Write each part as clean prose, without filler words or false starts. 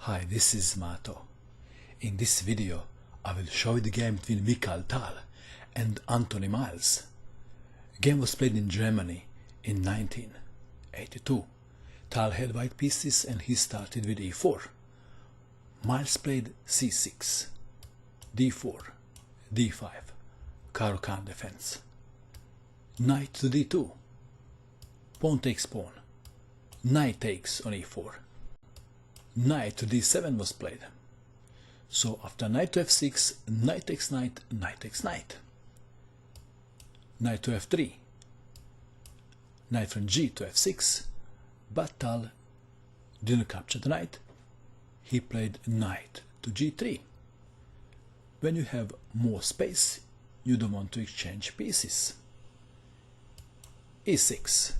Hi, this is Mato. In this video, I will show you the game between Mikhail and Anthony Miles. The game was played in Germany in 1982. Tal had white pieces and he started with e4. Miles played c6, d4, d5, Caro-Kann defense. Knight to d2, pawn takes pawn, knight takes on e4. Knight to d7 was played. So after knight to f6, knight takes knight, knight takes knight. Knight to f3, knight from g to f6, but Tal didn't capture the knight. He played knight to g3. When you have more space, you don't want to exchange pieces. e6,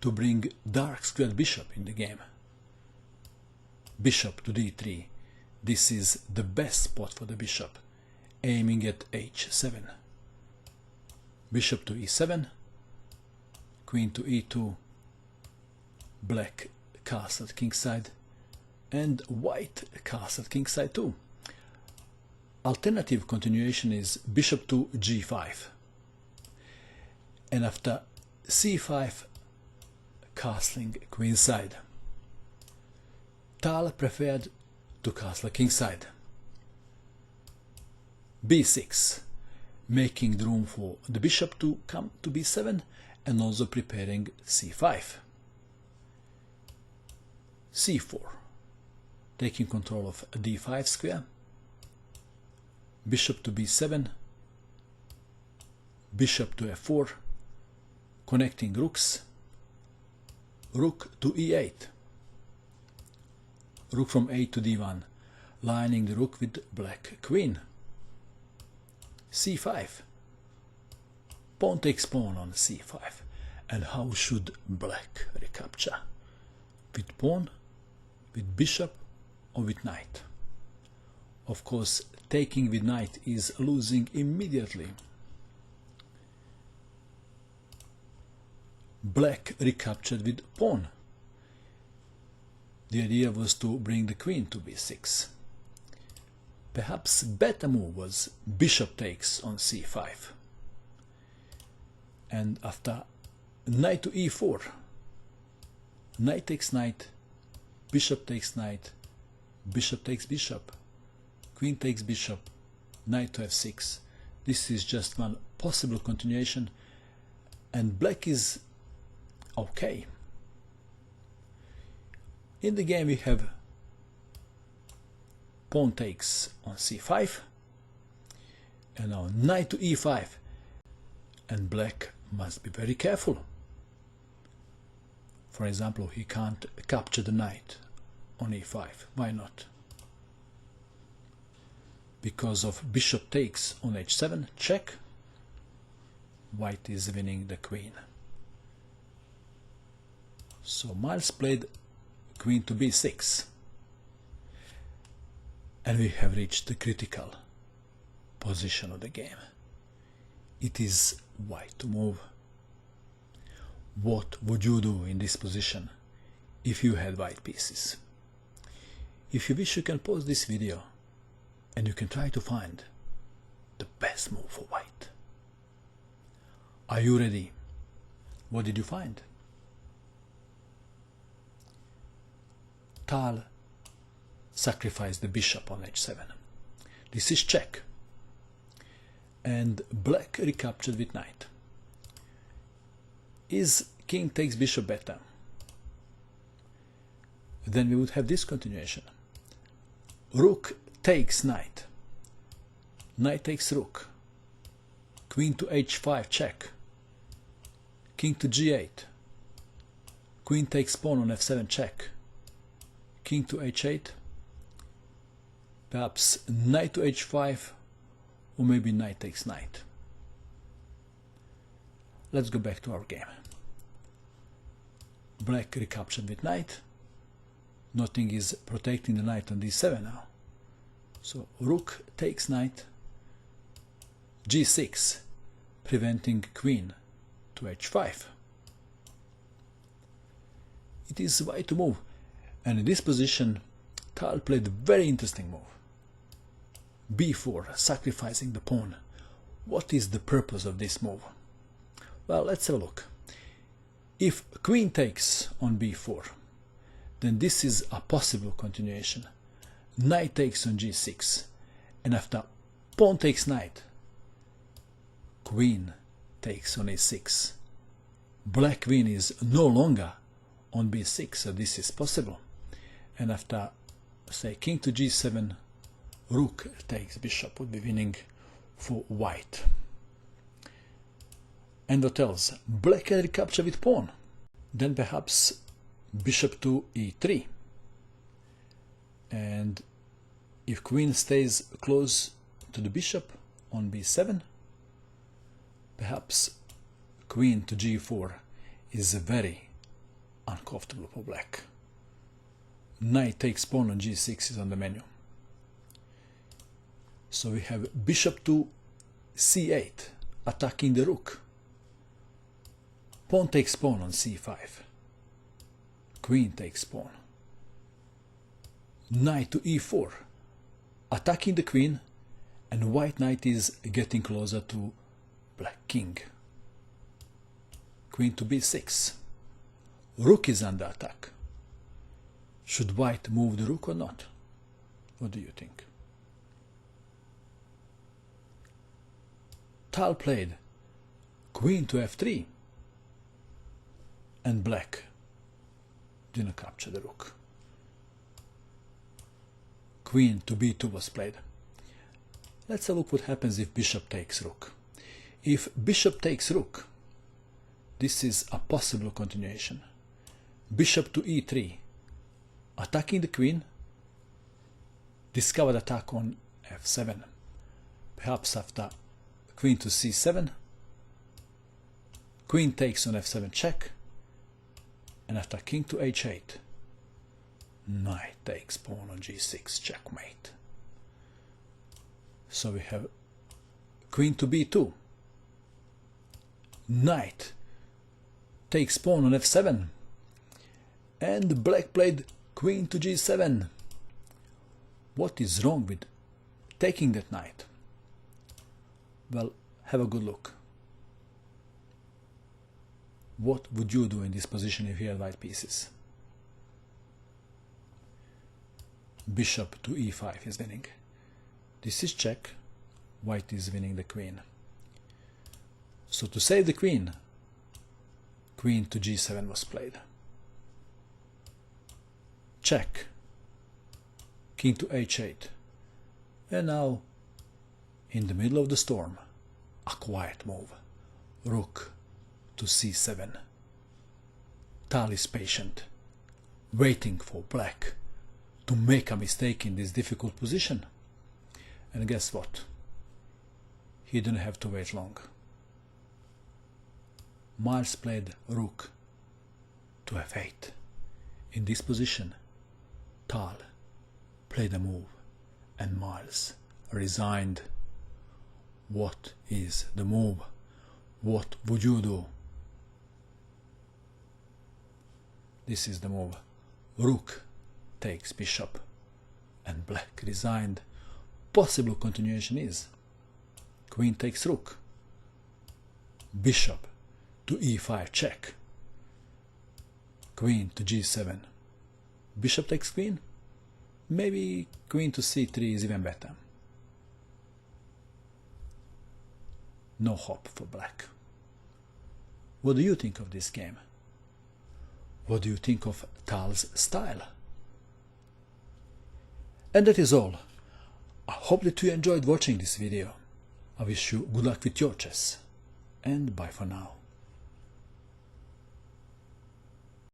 to bring dark squared bishop in the game. Bishop to d3. This is the best spot for the bishop, aiming at h7. Bishop to e7, queen to e2, black castle at kingside, and white castle at kingside too. Alternative continuation is bishop to g5, and after c5, castling queenside. Tal preferred to castle kingside. b6, making the room for the bishop to come to b7 and also preparing c5. c4, taking control of d5 square. Bishop to b7, bishop to f4, connecting rooks. Rook to e8, rook from a to d1, lining the rook with black queen. c5, pawn takes pawn on c5. And how should black recapture? With pawn, with bishop, or with knight? Of course, taking with knight is losing immediately. Black recaptured with pawn. The idea was to bring the queen to b6. Perhaps better move was bishop takes on c5. And after knight to e4, knight takes knight, bishop takes knight, bishop takes bishop, queen takes bishop, knight to f6. This is just one possible continuation, and black is okay. In the game we have pawn takes on c5, and now knight to e5, and black must be very careful. For example, he can't capture the knight on e5. Why not? Because of bishop takes on h7, check, white is winning the queen. So Miles played queen to b6, and we have reached the critical position of the game. It is white to move. What would you do in this position if you had white pieces? If you wish, you can pause this video and you can try to find the best move for white. Are you ready? What did you find? Tal sacrificed the bishop on h7. This is check. And black recaptured with knight. Is king takes bishop better? Then we would have this continuation. Rook takes knight. Knight takes rook. Queen to h5, check. King to g8. Queen takes pawn on f7, check. King to h8, perhaps knight to h5, or maybe knight takes knight. Let's go back to our game. Black recaptured with knight. Nothing is protecting the knight on d7 now. So rook takes knight, g6, preventing queen to h5. It is white to move, and in this position Tal played a very interesting move. b4, sacrificing the pawn. What is the purpose of this move? Well, let's have a look. If queen takes on b4, then this is a possible continuation. Knight takes on g6, and after pawn takes knight, queen takes on a6. Black queen is no longer on b6, so this is possible. And after, say, king to g7, rook takes bishop would be winning for white. And what else? Black can recapture with pawn. Then perhaps bishop to e3. And if queen stays close to the bishop on b7, perhaps queen to g4 is very uncomfortable for black. Knight takes pawn on g6 is on the menu. So we have bishop to c8, attacking the rook. Pawn takes pawn on c5. Queen takes pawn. Knight to e4, attacking the queen, and white knight is getting closer to black king. Queen to b6. Rook is under attack. Should white move the rook or not? What do you think? Tal played queen to f3, and black didn't capture the rook. Queen to b2 was played. Let's have a look what happens if bishop takes rook. If bishop takes rook, this is a possible continuation. Bishop to e3, attacking the queen, discovered attack on f7. Perhaps after queen to c7, queen takes on f7 check, and after king to h8, knight takes pawn on g6 checkmate. So we have queen to b2, knight takes pawn on f7, and black played queen to g7. What is wrong with taking that knight? Well, have a good look. What would you do in this position if you had white pieces? Bishop to e5 is winning. This is check. White is winning the queen. So to save the queen, queen to g7 was played. Check. King to h8. And now, in the middle of the storm, a quiet move. Rook to c7. Tal is patient, waiting for black to make a mistake in this difficult position. And guess what? He didn't have to wait long. Miles played rook to f8. In this position, Tal played a move and Miles resigned. What is the move? What would you do? This is the move. Rook takes bishop and black resigned. Possible continuation is queen takes rook, bishop to e5 check, queen to g7, bishop takes queen, maybe queen to c3 is even better. No hope for black. What do you think of this game? What do you think of Tal's style? And that is all. I hope that you enjoyed watching this video. I wish you good luck with your chess, and bye for now.